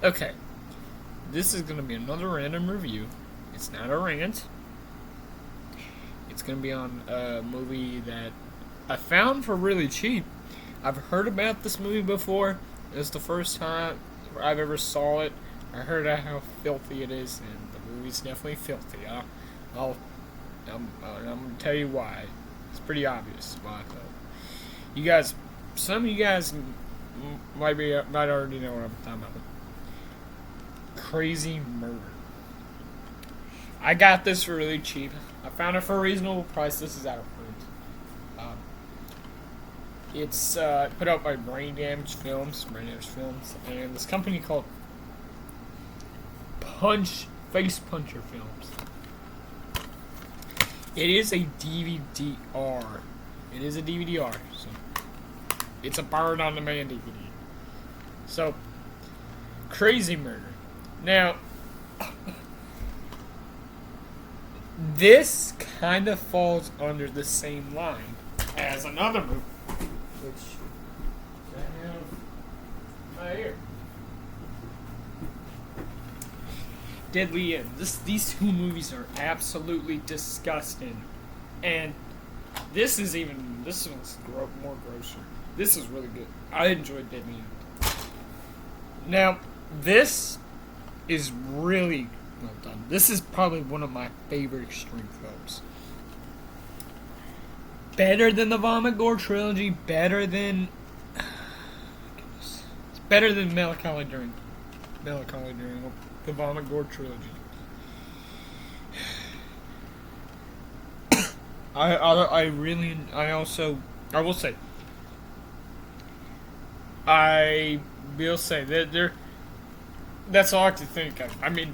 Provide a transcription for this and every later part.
Okay, this is gonna be another random review. It's not a rant. It's gonna be on a movie that I found for really cheap. I've heard about this movie before. It's the first time I've ever saw it. I heard how filthy it is, and the movie's definitely filthy. I'll, I'm gonna tell you why. It's pretty obvious why. Though. You guys, some of you guys might already know what I'm talking about. Crazy Murder. I got this for really cheap. I found it for a reasonable price. This is out of print. It's put out by Brain Damage Films, and this company called Face Puncher Films. It is a DVD-R. It is a DVD-R, so it's a Burned on Demand DVD. So, Crazy Murder. Now, this kind of falls under the same line as another movie, which I have right here. Deadly End. These two movies are absolutely disgusting, and this one's more grosser. This is really good. I enjoyed Deadly End. Now, this is really well done. This is probably one of my favorite extreme films. Better than the Vomit Gore trilogy. Better than it's better than Melancholy during the Vomit Gore trilogy. I will say that that's all I can think of. I mean,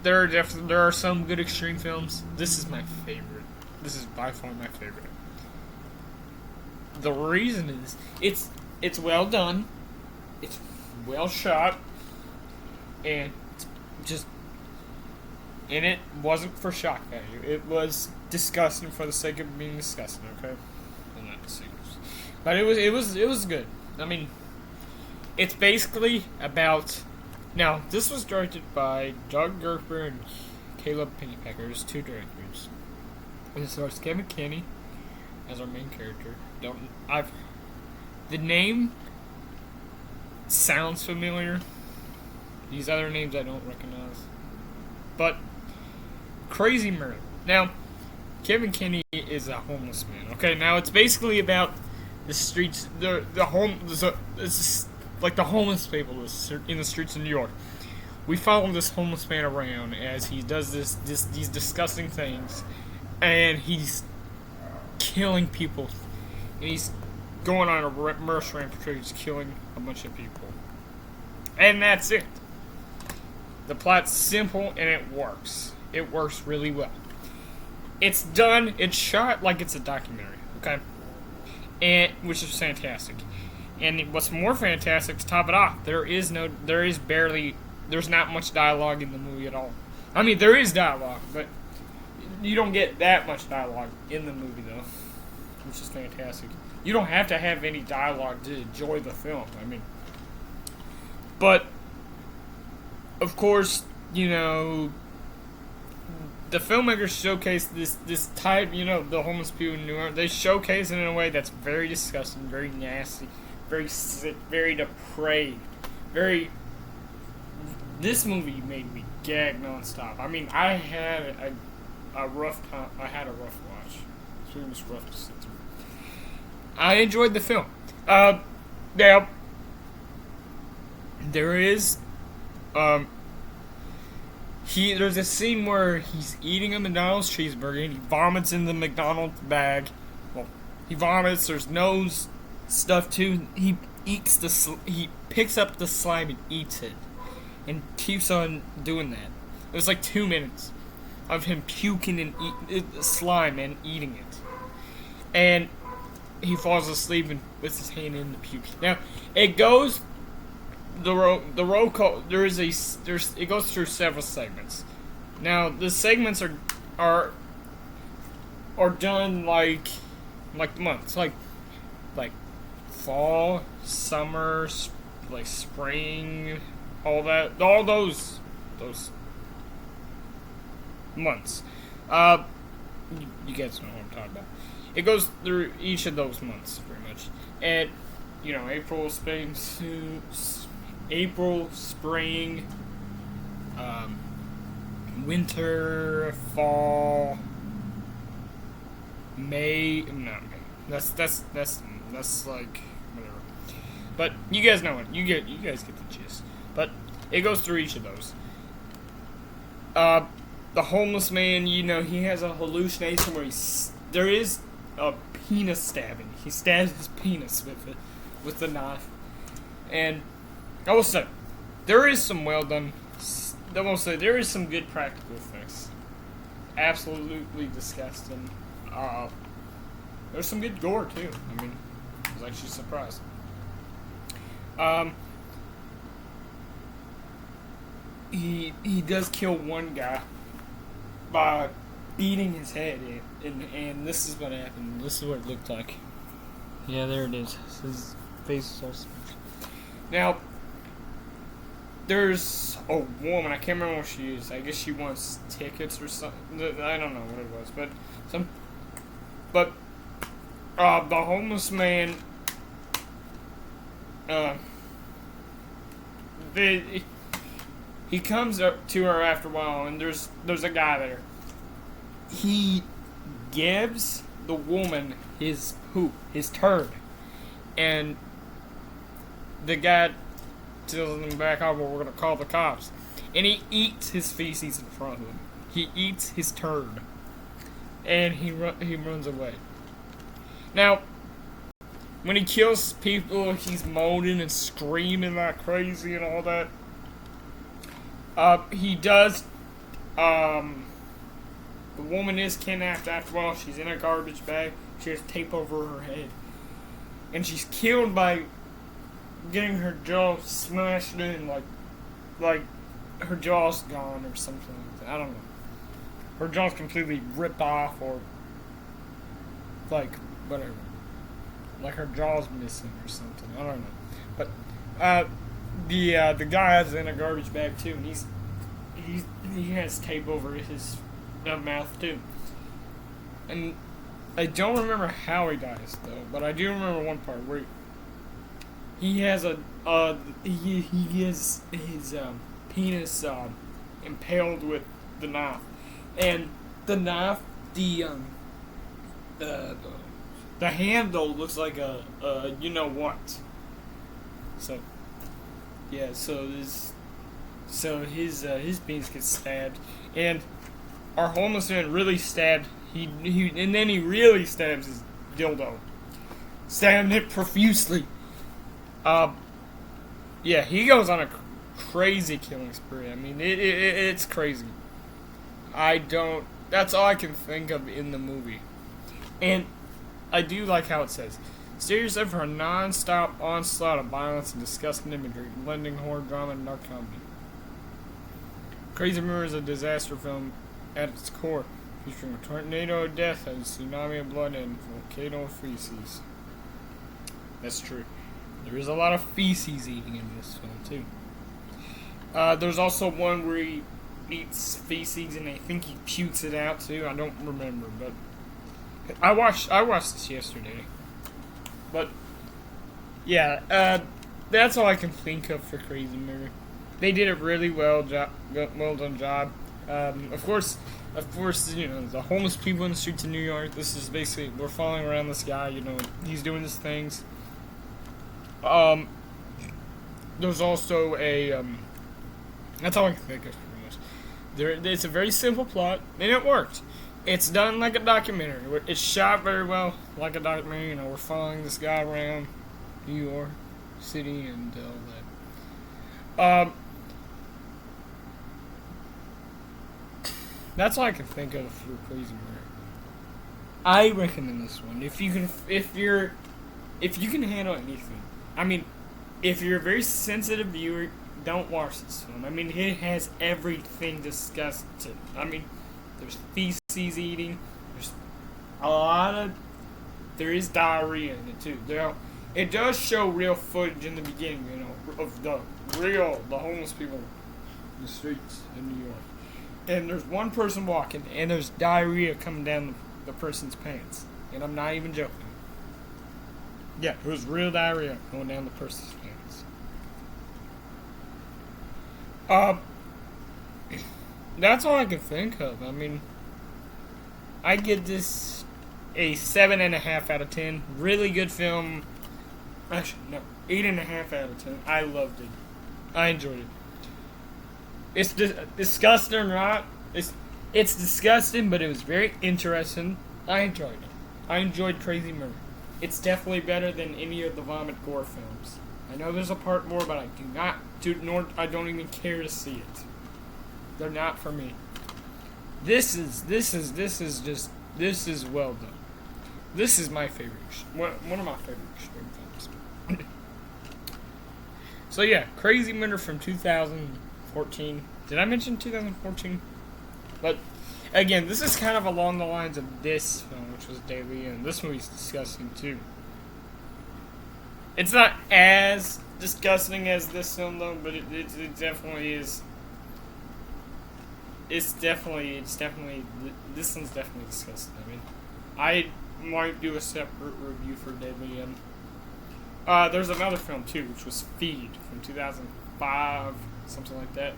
there are some good extreme films. This is my favorite. This is by far my favorite. The reason is it's well done, it's well shot, and it wasn't for shock value. It was disgusting for the sake of being disgusting. Okay, well, not disgusting, but it was good. I mean, it's basically about. Now, this was directed by Doug Gerber and Caleb Pennypacker, two directors. It stars Kevin Kenny as our main character. The name sounds familiar. These other names I don't recognize. But Crazy Murder. Now, Kevin Kenny is a homeless man. Okay, now it's basically about the streets, it's like the homeless people in the streets of New York. We follow this homeless man around as he does these disgusting things, and he's killing people, and he's going on a murder rampage, he's killing a bunch of people, and that's it. The plot's simple and it works. It works really well. It's done. It's shot like it's a documentary. Okay, and which is fantastic. And what's more fantastic, to top it off, there's not much dialogue in the movie at all. I mean, there is dialogue, but you don't get that much dialogue in the movie, though, which is fantastic. You don't have to have any dialogue to enjoy the film. I mean, but of course, the filmmakers showcase this type, the homeless people in New York. They showcase it in a way that's very disgusting, very nasty, very sick, very depraved, very. This movie made me gag nonstop. I mean, I had a rough time. I had a rough watch. It was rough to sit through. I enjoyed the film. Now there is, there's a scene where he's eating a McDonald's cheeseburger and he vomits in the McDonald's bag. Well, he vomits. There's no stuff too. He picks up the slime and eats it, and keeps on doing that. It was like 2 minutes of him puking and slime and eating it, and he falls asleep and puts his hand in the puke. Now it goes the roll call. It goes through several segments. Now the segments are done like the months, like fall, summer, like spring, all those months. You guys know what I'm talking about. It goes through each of those months, pretty much. And, April, spring, winter, fall, May. Not May. That's like whatever. But you guys know it. You guys get the gist. But it goes through each of those. The homeless man, he has a hallucination where there is a penis stabbing. He stabs his penis with the knife. And I will say, there is some there is some good practical effects. Absolutely disgusting. There's some good gore too. I mean, I was actually surprised. He does kill one guy by beating his head in, and this is what happened. This is what it looked like. Yeah, there it is. His face is all smashed. Now, there's a woman. I can't remember what she is. I guess she wants tickets or something. I don't know what it was, but the homeless man. He comes up to her after a while, and there's a guy there. He gives the woman his poop, his turd, and the guy tells him back off. Well, we're gonna call the cops, and he eats his feces in front of him. He eats his turd, and he runs away. Now, when he kills people, he's moaning and screaming like crazy and all that. He does, the woman is kidnapped after a while. She's in a garbage bag. She has tape over her head. And she's killed by getting her jaw smashed in, like her jaw's gone or something like that. I don't know. Her jaw's completely ripped off or, whatever. Like her jaw's missing or something. I don't know. But, the guy is in a garbage bag too, and he has tape over his mouth too. And I don't remember how he dies though, but I do remember one part where he has he gets his penis impaled with the knife, and the knife the handle looks like a you know what. So. Yeah, so his penis gets stabbed, and our homeless man really stabbed. And then he really stabs his dildo, stabbing it profusely. Yeah, he goes on a crazy killing spree. I mean, it's crazy. That's all I can think of in the movie, and I do like how it says. Steer yourself for a non-stop onslaught of violence and disgusting imagery, blending horror, drama, and dark comedy. Crazy Mirror is a disaster film at its core, featuring a tornado of death, a tsunami of blood, and a volcano of feces. That's true. There is a lot of feces eating in this film, too. There's also one where he eats feces, and I think he pukes it out, too. I don't remember, but I watched this yesterday. But, yeah, that's all I can think of for Crazy Mirror. They did a really well done job. Of course, the homeless people in the streets of New York, this is basically, we're following around this guy, he's doing his things. There's also that's all I can think of, pretty much. It's a very simple plot, and it worked. It's done like a documentary. It's shot very well like a documentary. We're following this guy around New York City and all that. That's all I can think of for Crazy Mirror. I recommend this one if you can handle anything. I mean, if you're a very sensitive viewer, don't watch this film. I mean, it has everything disgusting. I mean, there's feces eating. There is diarrhea in it too. it does show real footage in the beginning, you know, of the homeless people in the streets in New York. And there's one person walking, and there's diarrhea coming down the person's pants. And I'm not even joking. Yeah, it was real diarrhea going down the person's pants. That's all I can think of. I mean, I give this a 7.5 out of 10. Really good film. Actually, no, 8.5 out of 10. I loved it. I enjoyed it. It's disgusting or not. It's disgusting, but it was very interesting. I enjoyed it. I enjoyed Crazy Murder. It's definitely better than any of the vomit gore films. I know there's a part more, but I don't even care to see it. They're not for me. This is well done. This is my favorite, one of my favorite extreme films. So yeah, Crazy Murder from 2014. Did I mention 2014? But again, this is kind of along the lines of this film, which was Deadly End. This movie's disgusting too. It's not as disgusting as this film though, but it definitely is. It's definitely this one's definitely disgusting. I mean, I might do a separate review for Deadly End. There's another film too, which was Feed from 2005, something like that.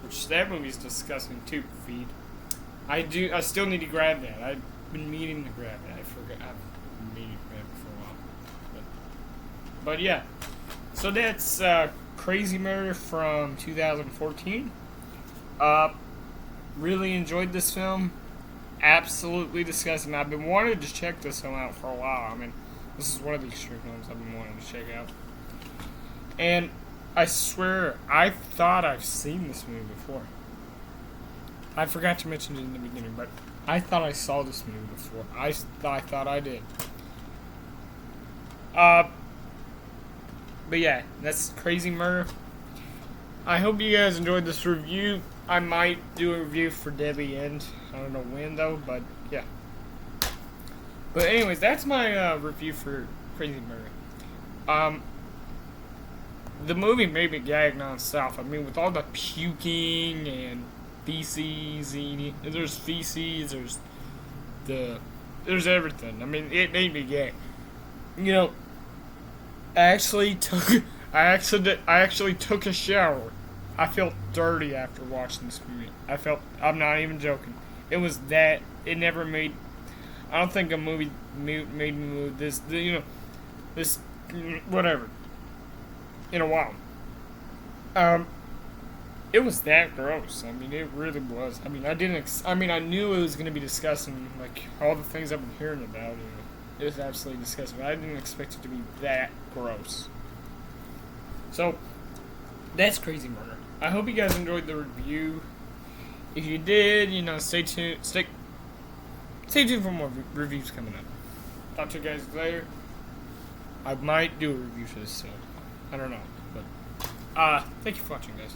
Which that movie's disgusting too. Feed. I still need to grab that. I've been meaning to grab it. I forgot. I've been meaning to grab it for a while. But yeah. So that's Crazy Murder from 2014. Really enjoyed this film. Absolutely disgusting. I've been wanting to check this film out for a while. I mean, this is one of the extreme films I've been wanting to check out. And I swear, I thought I've seen this movie before. I forgot to mention it in the beginning, but I thought I saw this movie before. I thought I did. But yeah, that's Crazy Murder. I hope you guys enjoyed this review. I might do a review for Deadly End. I don't know when though, but yeah. But anyways, that's my review for Crazy Murder. The movie made me gag non-stop. I mean, with all the puking and feces, there's feces, there's everything. I mean, it made me gag. You know, I actually took a shower. I felt dirty after watching this movie. I'm not even joking. It was that, it never made, I don't think a movie made me move this, whatever, in a while. It was that gross. I mean, it really was. I mean, I knew it was going to be disgusting, like, all the things I've been hearing about it. It was absolutely disgusting, but I didn't expect it to be that gross. So, that's Crazy Murder. I hope you guys enjoyed the review. If you did, stay tuned. Stay tuned for more reviews coming up. Talk to you guys later. I might do a review for this soon. I don't know, but thank you for watching, guys.